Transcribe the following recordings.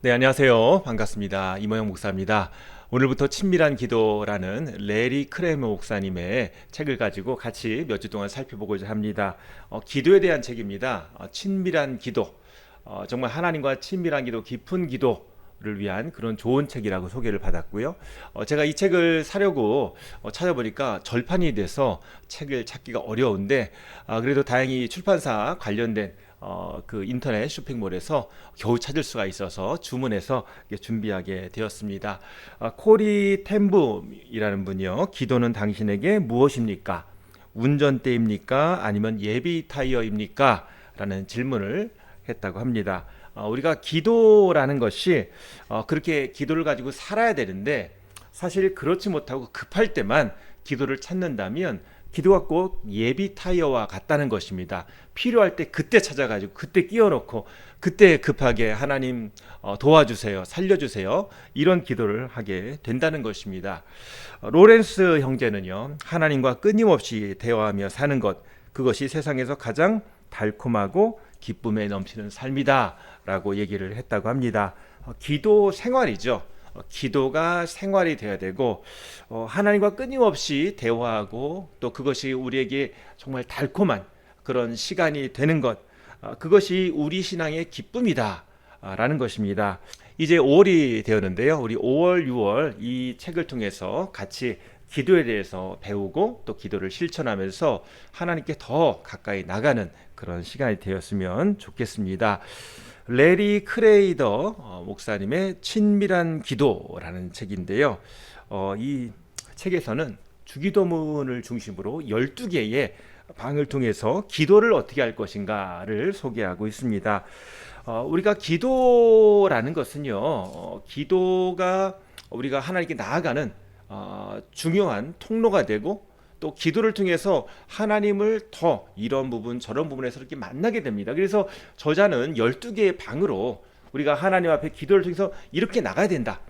네, 안녕하세요. 반갑습니다. 이모영 목사입니다. 오늘부터 친밀한 기도라는 레리 크레머 목사님의 책을 가지고 같이 몇 주 동안 살펴보고자 합니다. 기도에 대한 책입니다. 친밀한 기도. 정말 하나님과 친밀한 기도, 깊은 기도를 위한 그런 좋은 책이라고 소개를 받았고요. 제가 이 책을 사려고 찾아보니까 절판이 돼서 책을 찾기가 어려운데, 그래도 다행히 출판사 관련된 그 인터넷 쇼핑몰에서 겨우 찾을 수가 있어서 주문해서 준비하게 되었습니다. 코리 템붐이라는 분이요. 기도는 당신에게 무엇입니까? 운전대입니까? 아니면 예비 타이어입니까? 라는 질문을 했다고 합니다. 우리가 기도라는 것이 그렇게 기도를 가지고 살아야 되는데, 사실 그렇지 못하고 급할 때만 기도를 찾는다면 기도가 꼭 예비 타이어와 같다는 것입니다. 필요할 때 그때 찾아가지고 그때 끼워놓고 그때 급하게 하나님 도와주세요, 살려주세요, 이런 기도를 하게 된다는 것입니다. 로렌스 형제는요, 하나님과 끊임없이 대화하며 사는 것, 그것이 세상에서 가장 달콤하고 기쁨에 넘치는 삶이다 라고 얘기를 했다고 합니다. 기도 생활이죠. 기도가 생활이 되어야 되고, 하나님과 끊임없이 대화하고 또 그것이 우리에게 정말 달콤한 그런 시간이 되는 것, 그것이 우리 신앙의 기쁨이다 라는 것입니다. 이제 5월이 되었는데요. 우리 5월, 6월 이 책을 통해서 같이 기도에 대해서 배우고 또 기도를 실천하면서 하나님께 더 가까이 나가는 그런 시간이 되었으면 좋겠습니다. 레리 크레이더 목사님의 친밀한 기도라는 책인데요. 이 책에서는 주기도문을 중심으로 12개의 방을 통해서 기도를 어떻게 할 것인가를 소개하고 있습니다. 우리가 기도라는 것은요, 기도가 우리가 하나님께 나아가는 중요한 통로가 되고, 또 기도를 통해서 하나님을 더 이런 부분 저런 부분에서 이렇게 만나게 됩니다. 그래서 저자는 12개의 방으로 우리가 하나님 앞에 기도를 통해서 이렇게 나가야 된다,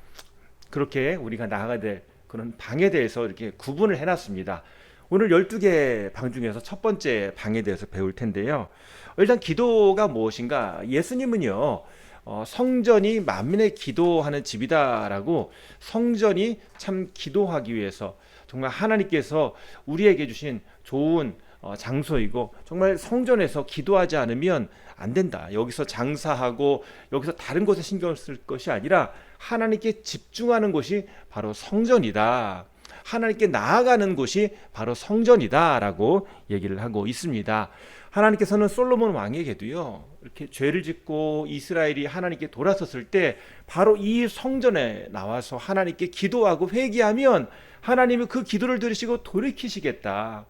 그렇게 우리가 나아가야 될 그런 방에 대해서 이렇게 구분을 해놨습니다. 오늘 12개 방 중에서 첫 번째 방에 대해서 배울 텐데요. 일단 기도가 무엇인가? 예수님은요, 성전이 만민의 기도하는 집이다라고, 성전이 참 기도하기 위해서 정말 하나님께서 우리에게 주신 좋은 장소이고, 정말 성전에서 기도하지 않으면 안 된다. 여기서 장사하고 여기서 다른 곳에 신경을 쓸 것이 아니라 하나님께 집중하는 곳이 바로 성전이다. 하나님께 나아가는 곳이 바로 성전이다라고 얘기를 하고 있습니다. 하나님께서는 솔로몬 왕에게도요, 이렇게 죄를 짓고 이스라엘이 하나님께 돌아섰을 때 바로 이 성전에 나와서 하나님께 기도하고 회개하면 하나님이 그 기도를 들으시고 돌이키시겠다.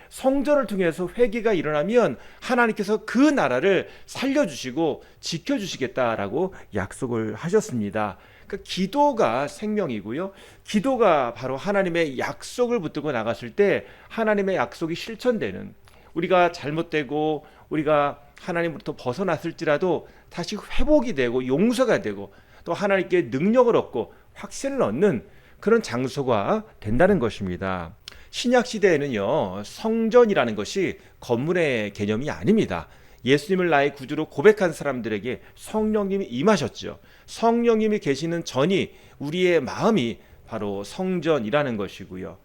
성전을 통해서 회개가 일어나면 하나님께서 그 나라를 살려주시고 지켜주시겠다라고 약속을 하셨습니다. 그러니까 기도가 생명이고요. 기도가 바로 하나님의 약속을 붙들고 나갔을 때 하나님의 약속이 실천되는, 우리가 잘못되고 우리가 하나님으로부터 벗어났을지라도 다시 회복이 되고 용서가 되고 또 하나님께 능력을 얻고 확신을 얻는 그런 장소가 된다는 것입니다. 신약 시대에는요, 성전이라는 것이 건물의 개념이 아닙니다. 예수님을 나의 구주로 고백한 사람들에게 성령님이 임하셨죠. 성령님이 계시는 전이 우리의 마음이 바로 성전이라는 것이고요.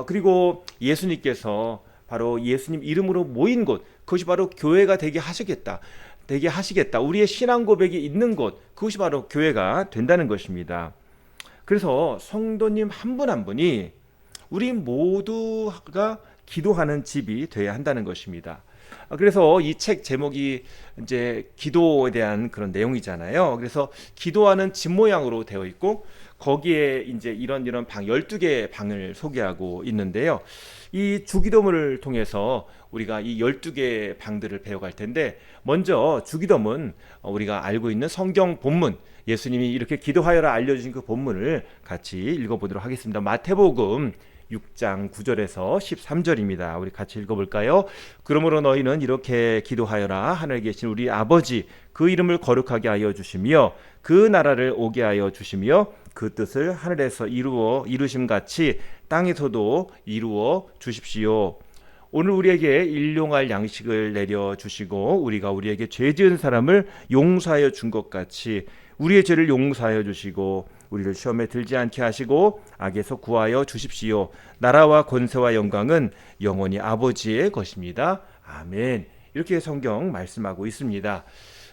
그리고 예수님께서 바로 예수님 이름으로 모인 곳, 그것이 바로 교회가 되게 하시겠다. 우리의 신앙 고백이 있는 곳, 그것이 바로 교회가 된다는 것입니다. 그래서 성도님 한 분 한 분이 우리 모두가 기도하는 집이 되어야 한다는 것입니다. 그래서 이 책 제목이 이제 기도에 대한 그런 내용이잖아요. 그래서 기도하는 집 모양으로 되어 있고, 거기에 이제 이런 방 12개의 방을 소개하고 있는데요. 이 주기도문을 통해서 우리가 이 12개의 방들을 배워갈 텐데, 먼저 주기도문, 우리가 알고 있는 성경 본문, 예수님이 이렇게 기도하여라 알려주신 그 본문을 같이 읽어보도록 하겠습니다. 마태복음 6장 9절에서 13절입니다. 우리 같이 읽어볼까요? 그러므로 너희는 이렇게 기도하여라. 하늘에 계신 우리 아버지, 그 이름을 거룩하게 하여 주시며 그 나라를 오게 하여 주시며 그 뜻을 하늘에서 이루심같이 땅에서도 이루어 주십시오. 오늘 우리에게 일용할 양식을 내려주시고 우리가 우리에게 죄 지은 사람을 용서하여 준 것 같이 우리의 죄를 용서하여 주시고 우리를 시험에 들지 않게 하시고 악에서 구하여 주십시오. 나라와 권세와 영광은 영원히 아버지의 것입니다. 아멘. 이렇게 성경 말씀하고 있습니다.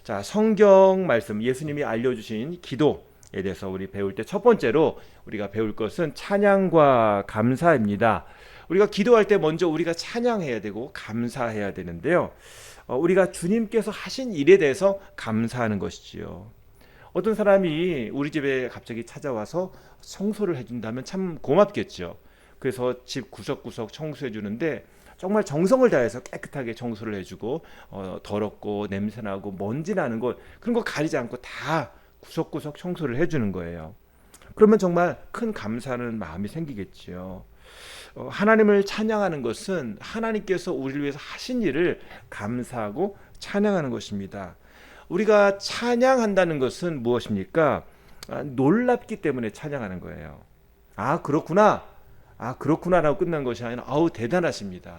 자, 성경 말씀, 예수님이 알려주신 기도에 대해서 우리 배울 때 첫 번째로 우리가 배울 것은 찬양과 감사입니다. 우리가 기도할 때 먼저 우리가 찬양해야 되고 감사해야 되는데요. 우리가 주님께서 하신 일에 대해서 감사하는 것이지요. 어떤 사람이 우리 집에 갑자기 찾아와서 청소를 해준다면 참 고맙겠죠. 그래서 집 구석구석 청소해 주는데 정말 정성을 다해서 깨끗하게 청소를 해주고 더럽고 냄새나고 먼지 나는 것 그런 거 가리지 않고 다 구석구석 청소를 해주는 거예요. 그러면 정말 큰 감사하는 마음이 생기겠지요. 하나님을 찬양하는 것은 하나님께서 우리를 위해서 하신 일을 감사하고 찬양하는 것입니다. 우리가 찬양한다는 것은 무엇입니까? 놀랍기 때문에 찬양하는 거예요. 아, 그렇구나. 아, 그렇구나라고 끝난 것이 아니라 아우 대단하십니다.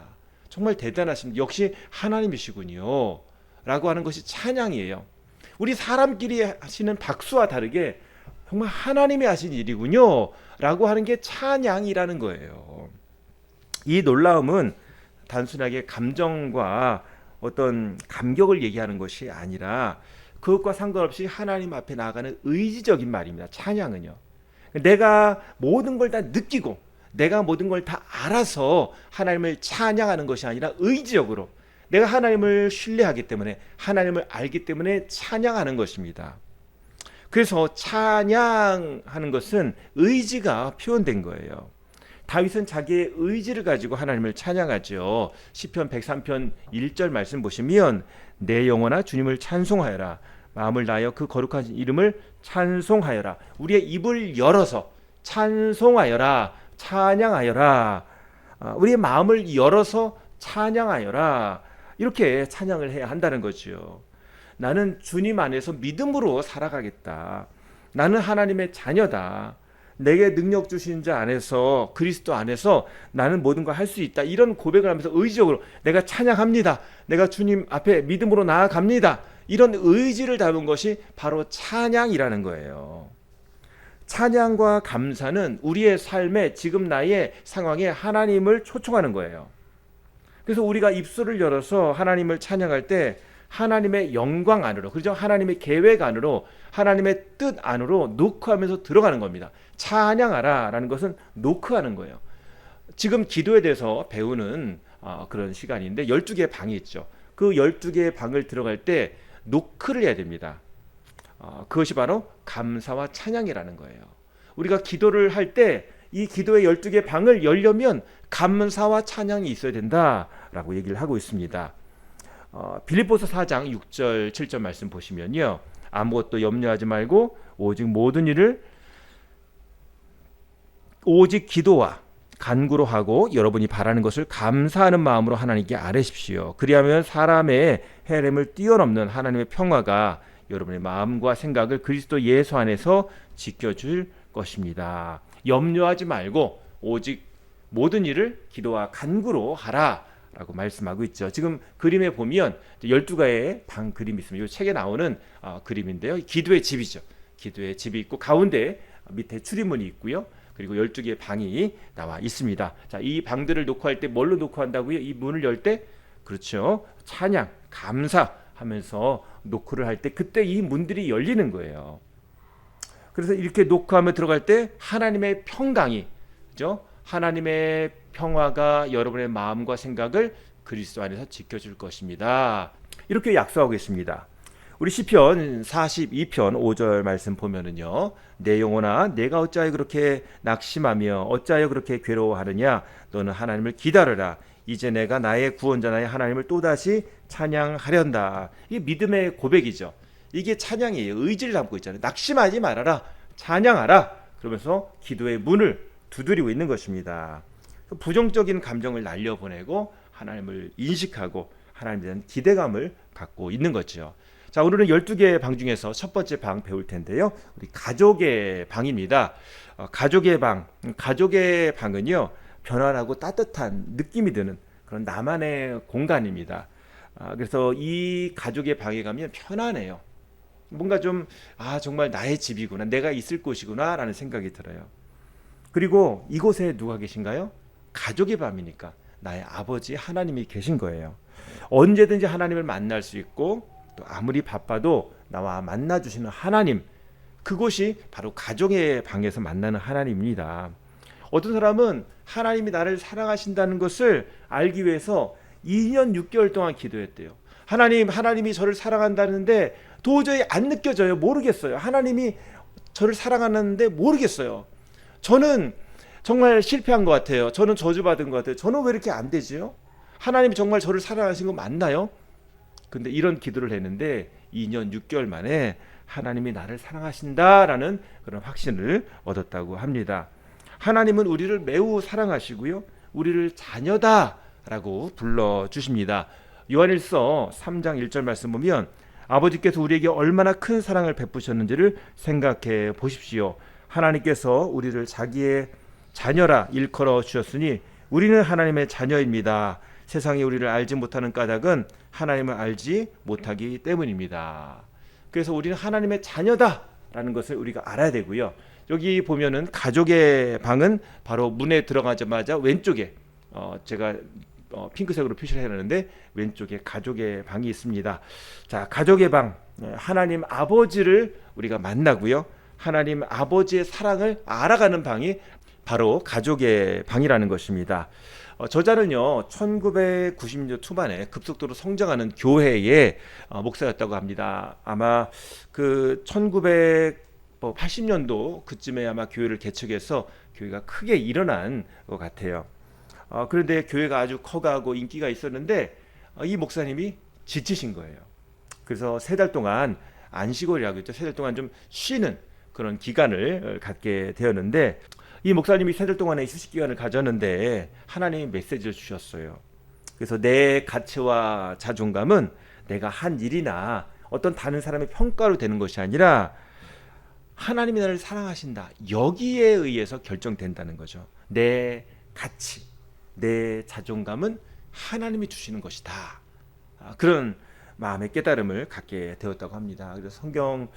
정말 대단하십니다. 역시 하나님이시군요. 라고 하는 것이 찬양이에요. 우리 사람끼리 하시는 박수와 다르게 정말 하나님이 하신 일이군요. 라고 하는 게 찬양이라는 거예요. 이 놀라움은 단순하게 감정과 어떤 감격을 얘기하는 것이 아니라 그것과 상관없이 하나님 앞에 나아가는 의지적인 말입니다. 찬양은요. 내가 모든 걸 다 느끼고 내가 모든 걸 다 알아서 하나님을 찬양하는 것이 아니라 의지적으로 내가 하나님을 신뢰하기 때문에 하나님을 알기 때문에 찬양하는 것입니다. 그래서 찬양하는 것은 의지가 표현된 거예요. 다윗은 자기의 의지를 가지고 하나님을 찬양하죠. 시편 103편 1절 말씀 보시면 내 영혼아 주님을 찬송하여라. 마음을 다하여 그 거룩한 이름을 찬송하여라. 우리의 입을 열어서 찬송하여라. 찬양하여라. 우리의 마음을 열어서 찬양하여라. 이렇게 찬양을 해야 한다는 거죠. 나는 주님 안에서 믿음으로 살아가겠다. 나는 하나님의 자녀다. 내게 능력 주신 자 안에서 그리스도 안에서 나는 모든 걸 할 수 있다. 이런 고백을 하면서 의지적으로 내가 찬양합니다. 내가 주님 앞에 믿음으로 나아갑니다. 이런 의지를 담은 것이 바로 찬양이라는 거예요. 찬양과 감사는 우리의 삶에 지금 나의 상황에 하나님을 초청하는 거예요. 그래서 우리가 입술을 열어서 하나님을 찬양할 때 하나님의 영광 안으로, 그렇죠? 하나님의 계획 안으로, 하나님의 뜻 안으로 노크하면서 들어가는 겁니다. 찬양하라 라는 것은 노크하는 거예요. 지금 기도에 대해서 배우는 그런 시간인데 12개의 방이 있죠. 그 12개의 방을 들어갈 때 노크를 해야 됩니다. 그것이 바로 감사와 찬양이라는 거예요. 우리가 기도를 할 때 이 기도의 12개 방을 열려면 감사와 찬양이 있어야 된다라고 얘기를 하고 있습니다. 빌립보서 4장 6절 7절 말씀 보시면요. 아무것도 염려하지 말고 오직 기도와 간구로 하고 여러분이 바라는 것을 감사하는 마음으로 하나님께 아뢰십시오. 그리하면 사람의 헤렘을 뛰어넘는 하나님의 평화가 여러분의 마음과 생각을 그리스도 예수 안에서 지켜줄 것입니다. 염려하지 말고 오직 모든 일을 기도와 간구로 하라 라고 말씀하고 있죠. 지금 그림에 보면 12가의 방 그림이 있습니다. 이 책에 나오는 그림인데요. 기도의 집이죠. 기도의 집이 있고 가운데 밑에 출입문이 있고요. 그리고 12개의 방이 나와 있습니다. 자, 이 방들을 녹화할 때 뭘로 녹화한다고요? 이 문을 열 때 그렇죠. 찬양, 감사 하면서 노크를 할 때 그때 이 문들이 열리는 거예요. 그래서 이렇게 노크하며 들어갈 때 하나님의 평강이, 그죠? 하나님의 평화가 여러분의 마음과 생각을 그리스도 안에서 지켜줄 것입니다. 이렇게 약속하고 있습니다. 우리 시편 42편 5절 말씀 보면은요. 내 영혼아 내가 어찌하여 그렇게 낙심하며 어찌하여 그렇게 괴로워하느냐. 너는 하나님을 기다려라. 이제 내가 나의 구원자 나의 하나님을 또다시 찬양하련다. 이게 믿음의 고백이죠. 이게 찬양이에요. 의지를 담고 있잖아요. 낙심하지 말아라. 찬양하라. 그러면서 기도의 문을 두드리고 있는 것입니다. 부정적인 감정을 날려보내고 하나님을 인식하고 하나님에 대한 기대감을 갖고 있는 거죠. 자, 오늘은 12개의 방 중에서 첫 번째 방 배울 텐데요. 우리 가족의 방입니다. 가족의 방은요. 편안하고 따뜻한 느낌이 드는 그런 나만의 공간입니다. 그래서 이 가족의 방에 가면 편안해요. 뭔가 좀 정말 나의 집이구나, 내가 있을 곳이구나라는 생각이 들어요. 그리고 이곳에 누가 계신가요? 가족의 밤이니까 나의 아버지 하나님이 계신 거예요. 언제든지 하나님을 만날 수 있고 또 아무리 바빠도 나와 만나 주시는 하나님, 그곳이 바로 가족의 방에서 만나는 하나님입니다. 어떤 사람은 하나님이 나를 사랑하신다는 것을 알기 위해서 2년 6개월 동안 기도했대요. 하나님이 저를 사랑한다는데 도저히 안 느껴져요. 모르겠어요. 하나님이 저를 사랑하는데 모르겠어요. 저는 정말 실패한 것 같아요. 저는 저주받은 것 같아요. 저는 왜 이렇게 안 되지요? 하나님이 정말 저를 사랑하신 거 맞나요? 근데 이런 기도를 했는데 2년 6개월 만에 하나님이 나를 사랑하신다라는 그런 확신을 얻었다고 합니다. 하나님은 우리를 매우 사랑하시고요, 우리를 자녀다라고 불러주십니다. 요한일서 3장 1절 말씀 보면 아버지께서 우리에게 얼마나 큰 사랑을 베푸셨는지를 생각해 보십시오. 하나님께서 우리를 자기의 자녀라 일컬어 주셨으니 우리는 하나님의 자녀입니다. 세상이 우리를 알지 못하는 까닭은 하나님을 알지 못하기 때문입니다. 그래서 우리는 하나님의 자녀다라는 것을 우리가 알아야 되고요. 여기 보면은 가족의 방은 바로 문에 들어가자마자 왼쪽에 제가 핑크색으로 표시를 해놨는데 왼쪽에 가족의 방이 있습니다. 자, 가족의 방, 하나님 아버지를 우리가 만나고요, 하나님 아버지의 사랑을 알아가는 방이 바로 가족의 방이라는 것입니다. 저자는요 1990년대 초반에 급속도로 성장하는 교회의 목사였다고 합니다. 아마 그 1980년도 그쯤에 아마 교회를 개척해서 교회가 크게 일어난 것 같아요. 그런데 교회가 아주 커가고 인기가 있었는데 이 목사님이 지치신 거예요. 그래서 3달 동안 안식월이라고 했죠. 3달 동안 좀 쉬는 그런 기간을 갖게 되었는데 이 목사님이 3달 동안의 휴식 기간을 가졌는데 하나님이 메시지를 주셨어요. 그래서 내 가치와 자존감은 내가 한 일이나 어떤 다른 사람의 평가로 되는 것이 아니라 하나님이 나를 사랑하신다, 여기에 의해서 결정된다는 거죠. 내 가치, 내 자존감은 하나님이 주시는 것이다. 그런 마음의 깨달음을 갖게 되었다고 합니다. 그래서 성경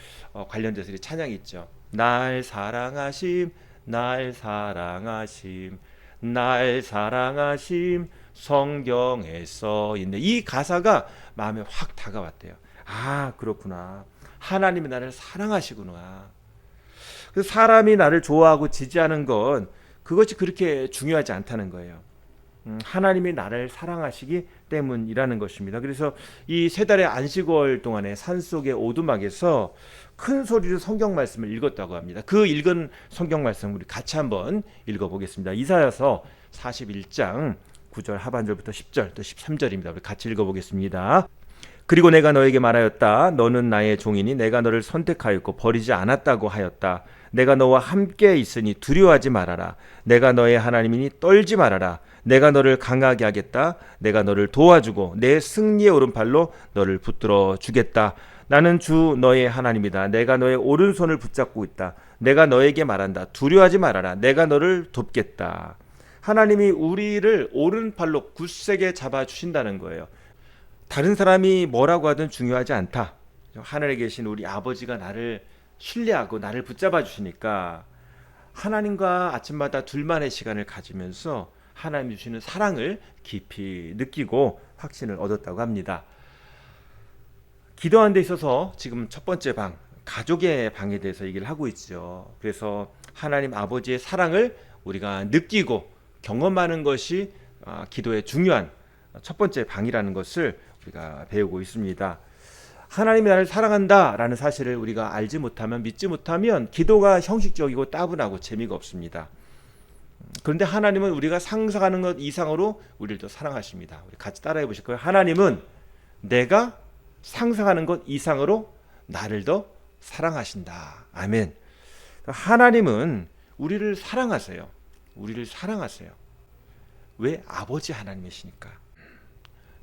관련돼서 찬양이 있죠. 날 사랑하심, 날 사랑하심, 날 사랑하심, 성경에 써 있네. 이 가사가 마음에 확 다가왔대요. 그렇구나. 하나님이 나를 사랑하시구나. 그래서 사람이 나를 좋아하고 지지하는 건 그것이 그렇게 중요하지 않다는 거예요. 하나님이 나를 사랑하시기 때문이라는 것입니다. 그래서 이 3달의 안식월 동안에 산속의 오두막에서 큰 소리로 성경 말씀을 읽었다고 합니다. 그 읽은 성경 말씀 우리 같이 한번 읽어보겠습니다. 이사야서 41장 9절 하반절부터 10절 또 13절입니다. 우리 같이 읽어보겠습니다. 그리고 내가 너에게 말하였다. 너는 나의 종이니 내가 너를 선택하였고 버리지 않았다고 하였다. 내가 너와 함께 있으니 두려워하지 말아라. 내가 너의 하나님이니 떨지 말아라. 내가 너를 강하게 하겠다. 내가 너를 도와주고 내 승리의 오른팔로 너를 붙들어 주겠다. 나는 주 너의 하나님이다. 내가 너의 오른손을 붙잡고 있다. 내가 너에게 말한다. 두려워하지 말아라. 내가 너를 돕겠다. 하나님이 우리를 오른팔로 굳세게 잡아주신다는 거예요. 다른 사람이 뭐라고 하든 중요하지 않다. 하늘에 계신 우리 아버지가 나를 신뢰하고 나를 붙잡아 주시니까 하나님과 아침마다 둘만의 시간을 가지면서 하나님이 주시는 사랑을 깊이 느끼고 확신을 얻었다고 합니다. 기도하는 데 있어서 지금 첫 번째 방, 가족의 방에 대해서 얘기를 하고 있죠. 그래서 하나님 아버지의 사랑을 우리가 느끼고 경험하는 것이 기도의 중요한 첫 번째 방이라는 것을 우리가 배우고 있습니다. 하나님이 나를 사랑한다라는 사실을 우리가 알지 못하면, 믿지 못하면 기도가 형식적이고 따분하고 재미가 없습니다. 그런데 하나님은 우리가 상상하는 것 이상으로 우리를 더 사랑하십니다. 우리 같이 따라해 보실 거예요. 하나님은 내가 상상하는 것 이상으로 나를 더 사랑하신다. 아멘. 하나님은 우리를 사랑하세요. 우리를 사랑하세요. 왜? 아버지 하나님이시니까.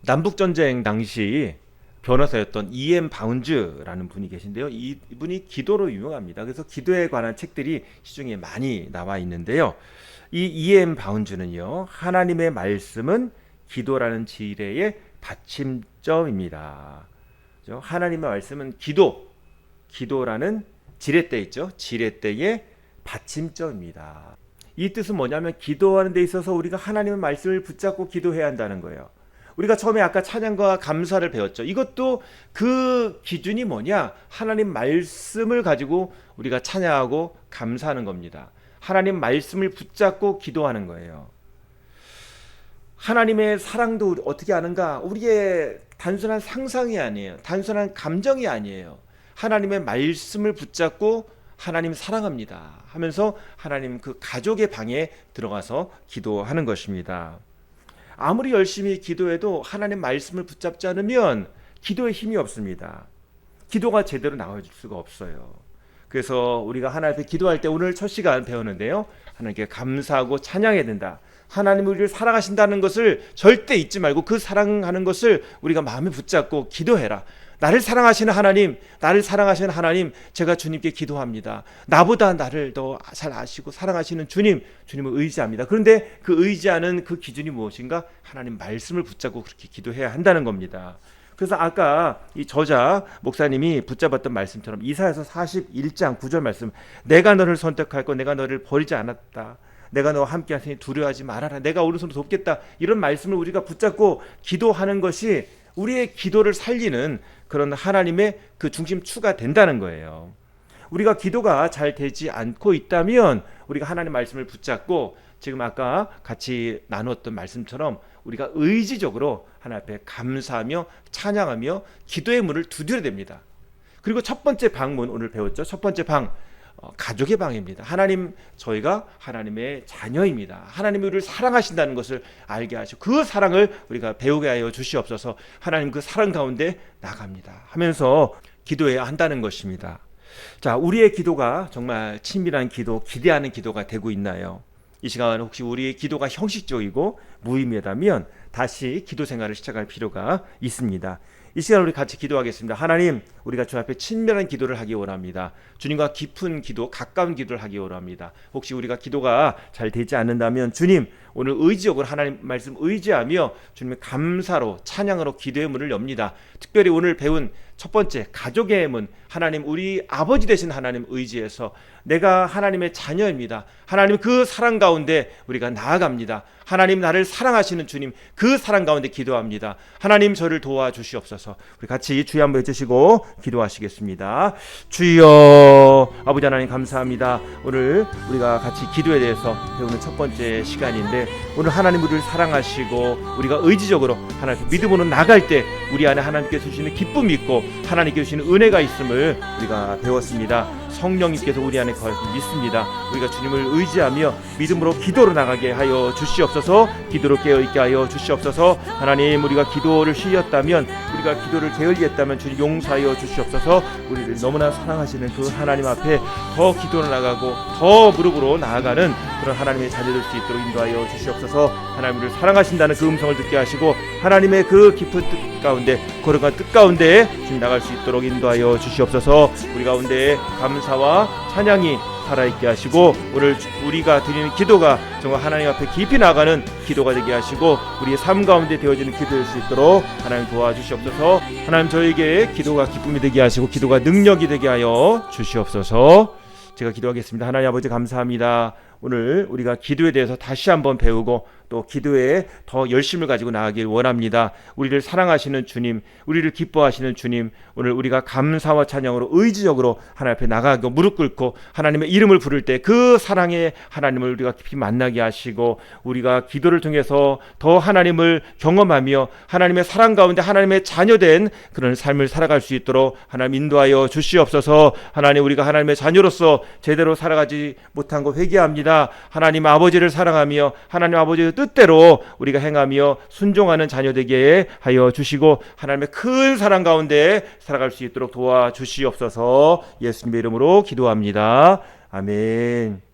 남북전쟁 당시 변호사였던 E.M. 바운즈라는 분이 계신데요. 이분이 기도로 유명합니다. 그래서 기도에 관한 책들이 시중에 많이 나와 있는데요. 이 E.M. 바운즈는요, 하나님의 말씀은 기도라는 지혜의 받침점입니다. 하나님의 말씀은 기도, 기도라는 지렛대 있죠. 지렛대의 받침점입니다. 이 뜻은 뭐냐면 기도하는 데 있어서 우리가 하나님의 말씀을 붙잡고 기도해야 한다는 거예요. 우리가 처음에 아까 찬양과 감사를 배웠죠. 이것도 그 기준이 뭐냐? 하나님 말씀을 가지고 우리가 찬양하고 감사하는 겁니다. 하나님 말씀을 붙잡고 기도하는 거예요. 하나님의 사랑도 어떻게 아는가? 우리의 단순한 상상이 아니에요. 단순한 감정이 아니에요. 하나님의 말씀을 붙잡고 하나님 사랑합니다 하면서 하나님 그 가족의 방에 들어가서 기도하는 것입니다. 아무리 열심히 기도해도 하나님 말씀을 붙잡지 않으면 기도에 힘이 없습니다. 기도가 제대로 나와줄 수가 없어요. 그래서 우리가 하나님 앞에 기도할 때 오늘 첫 시간 배웠는데요. 하나님께 감사하고 찬양해야 된다. 하나님이 우리를 사랑하신다는 것을 절대 잊지 말고 그 사랑하는 것을 우리가 마음에 붙잡고 기도해라. 나를 사랑하시는 하나님, 나를 사랑하시는 하나님, 제가 주님께 기도합니다. 나보다 나를 더 잘 아시고 사랑하시는 주님, 주님을 의지합니다. 그런데 그 의지하는 그 기준이 무엇인가? 하나님 말씀을 붙잡고 그렇게 기도해야 한다는 겁니다. 그래서 아까 이 저자 목사님이 붙잡았던 말씀처럼 이사야서 41장 9절 말씀, 내가 너를 선택하였고 내가 너를 버리지 않았다. 내가 너와 함께 하시니 두려워하지 말아라. 내가 오른손으로 돕겠다. 이런 말씀을 우리가 붙잡고 기도하는 것이 우리의 기도를 살리는 그런 하나님의 그 중심추가 된다는 거예요. 우리가 기도가 잘 되지 않고 있다면 우리가 하나님 말씀을 붙잡고 지금 아까 같이 나누었던 말씀처럼 우리가 의지적으로 하나님 앞에 감사하며 찬양하며 기도의 문을 두드려야 됩니다. 그리고 첫 번째 방문 오늘 배웠죠. 첫 번째 방, 가족의 방입니다. 하나님, 저희가 하나님의 자녀입니다. 하나님이 우리를 사랑하신다는 것을 알게 하시고 그 사랑을 우리가 배우게 하여 주시옵소서. 하나님 그 사랑 가운데 나갑니다 하면서 기도해야 한다는 것입니다. 자, 우리의 기도가 정말 친밀한 기도, 기대하는 기도가 되고 있나요? 이 시간 혹시 우리의 기도가 형식적이고 무의미하다면 다시 기도 생활을 시작할 필요가 있습니다. 이 시간 우리 같이 기도하겠습니다. 하나님, 우리가 주 앞에 친밀한 기도를 하기 원합니다. 주님과 깊은 기도, 가까운 기도를 하기 원합니다. 혹시 우리가 기도가 잘 되지 않는다면 주님, 오늘 의지적으로 하나님 말씀 의지하며 주님의 감사로 찬양으로 기도의 문을 엽니다. 특별히 오늘 배운 첫 번째 가족의 문, 하나님, 우리 아버지 되신 하나님 의지해서 내가 하나님의 자녀입니다. 하나님 그 사랑 가운데 우리가 나아갑니다. 하나님, 나를 사랑하시는 주님, 그 사랑 가운데 기도합니다. 하나님, 저를 도와주시옵소서. 우리 같이 주여 한번 해주시고 기도하시겠습니다. 주여, 아버지 하나님 감사합니다. 오늘 우리가 같이 기도에 대해서 배우는 첫 번째 시간인데 오늘 하나님 우리를 사랑하시고 우리가 의지적으로 하나님 믿음으로 나갈 때 우리 안에 하나님께 주시는 기쁨이 있고 하나님께 주시는 은혜가 있음을 우리가 배웠습니다. 성령님께서 우리 안에 거하심을 믿습니다. 우리가 주님을 의지하며 믿음으로 기도로 나가게 하여 주시옵소서. 기도로 깨어있게 하여 주시옵소서. 하나님, 우리가 기도를 쉬었다면, 우리가 기도를 게을리했다면 주님 용서하여 주시옵소서. 우리를 너무나 사랑하시는 그 하나님 앞에 더 기도로 나가고 더 무릎으로 나아가는 그런 하나님의 자녀될 수 있도록 인도하여 주시옵소서. 하나님, 우리를 사랑하신다는 그 음성을 듣게 하시고 하나님의 그 깊은 뜻 가운데, 거룩한 뜻 가운데 주님 나갈 수 있도록 인도하여 주시옵소서. 우리 가운데 감사와 찬양이 살아있게 하시고 오늘 우리가 드리는 기도가 정말 하나님 앞에 깊이 나가는 기도가 되게 하시고 우리의 삶 가운데 되어지는 기도될 수 있도록 하나님 도와주시옵소서. 하나님, 저에게 기도가 기쁨이 되게 하시고 기도가 능력이 되게 하여 주시옵소서. 제가 기도하겠습니다. 하나님 아버지 감사합니다. 오늘 우리가 기도에 대해서 다시 한번 배우고 또 기도에 더 열심을 가지고 나가길 원합니다. 우리를 사랑하시는 주님, 우리를 기뻐하시는 주님, 오늘 우리가 감사와 찬양으로 의지적으로 하나님 앞에 나가고 무릎 꿇고 하나님의 이름을 부를 때 그 사랑의 하나님을 우리가 깊이 만나게 하시고 우리가 기도를 통해서 더 하나님을 경험하며 하나님의 사랑 가운데 하나님의 자녀된 그런 삶을 살아갈 수 있도록 하나님 인도하여 주시옵소서. 하나님, 우리가 하나님의 자녀로서 제대로 살아가지 못한 것 회개합니다. 하나님 아버지를 사랑하며 하나님 아버지의 뜻대로 우리가 행하며 순종하는 자녀 되게 하여 주시고 하나님의 큰 사랑 가운데 살아갈 수 있도록 도와주시옵소서. 예수님의 이름으로 기도합니다. 아멘.